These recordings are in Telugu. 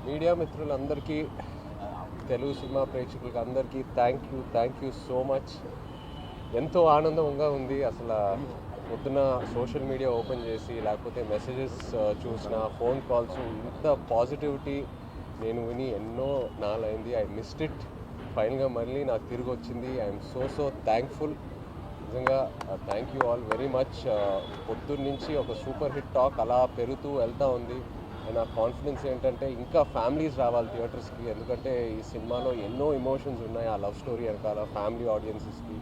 మీడియా మిత్రులందరికీ, తెలుగు సినిమా ప్రేక్షకులకి అందరికీ థ్యాంక్ యూ సో మచ్. ఎంతో ఆనందంగా ఉంది. అసలు పొద్దున సోషల్ మీడియా ఓపెన్ చేసి లేకపోతే మెసేజెస్ చూసిన, ఫోన్ కాల్స్, ఇంత పాజిటివిటీ నేను విని ఎన్నో నాలైంది. I missed it. ఫైనల్గా మళ్ళీ నాకు తిరిగి వచ్చింది. I'm so thankful. నిజంగా thank you all very much. పొద్దున్న నుంచి ఒక సూపర్ హిట్ టాక్ అలా పెరుగుతూ వెళ్తూ ఉంది. నా కాన్ఫిడెన్స్ ఏంటంటే ఇంకా ఫ్యామిలీస్ రావాలి థియేటర్స్కి, ఎందుకంటే ఈ సినిమాలో ఎన్నో ఎమోషన్స్ ఉన్నాయి. ఆ లవ్ స్టోరీ వెనకాల ఫ్యామిలీ ఆడియన్సెస్కి,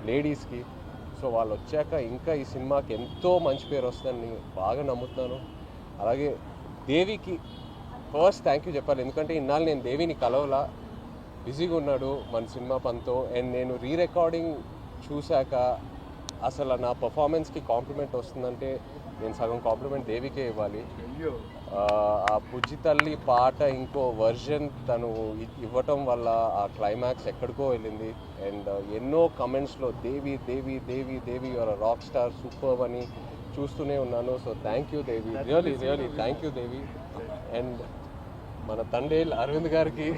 లేడీస్కి. సో వాళ్ళు వచ్చాక ఇంకా ఈ సినిమాకి ఎంతో మంచి పేరు వస్తుందని బాగా నమ్ముతున్నాను. అలాగే దేవికి ఫస్ట్ థ్యాంక్ యూ చెప్పాలి, ఎందుకంటే ఇన్నాళ్ళు నేను దేవిని కలవలా, బిజీగా ఉన్నాడు మన సినిమా పనితో. అండ్ నేను రికార్డింగ్ చూశాక అసలు నా పర్ఫార్మెన్స్కి కాంప్లిమెంట్ వస్తుందంటే నేను సగం కాంప్లిమెంట్ దేవికే ఇవ్వాలి. ఆ బుజ్జి తల్లి పాట ఇంకో వర్జన్ తను ఇవ్వటం వల్ల ఆ క్లైమాక్స్ ఎక్కడికో వెళ్ళింది. అండ్ ఎన్నో కమెంట్స్లో దేవి దేవి దేవి దేవి యువర్ రాక్ స్టార్, సూపర్ అని చూస్తూనే ఉన్నాను. So thank you Devi, really thank you Devi. And మన తండేల్ అరవింద్ గారికి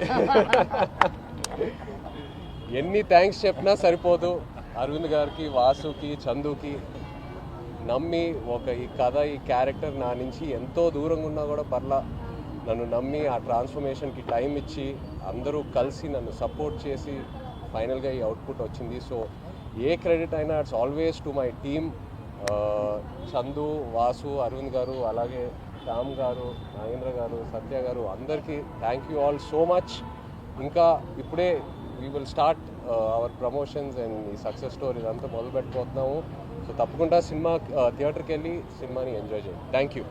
ఎన్ని థ్యాంక్స్ చెప్పినా సరిపోదు. అరవింద్ గారికి, వాసుకి, చందుకి నమ్మి ఈ కథ, ఈ క్యారెక్టర్ నా నుంచి ఎంతో దూరంగా ఉన్నా కూడా పర్లా నన్ను నమ్మి ఆ ట్రాన్స్ఫర్మేషన్కి టైం ఇచ్చి అందరూ కలిసి నన్ను సపోర్ట్ చేసి ఫైనల్గా ఈ అవుట్పుట్ వచ్చింది. సో ఏ క్రెడిట్ అయినా it's always to my team. Chandu, Vasu, Aravind garu, అలాగే శ్యామ్ గారు, నాగేంద్ర గారు, సత్య గారు, అందరికీ thank you all so much. ఇంకా ఇప్పుడే we will start our promotions and ఈ సక్సెస్ స్టోరీ ఇదంతా మొదలు పెట్టిపోతున్నాము. సో తప్పకుండా సినిమా థియేటర్కి వెళ్ళి సినిమాని ఎంజాయ్ చేయండి. Thank you.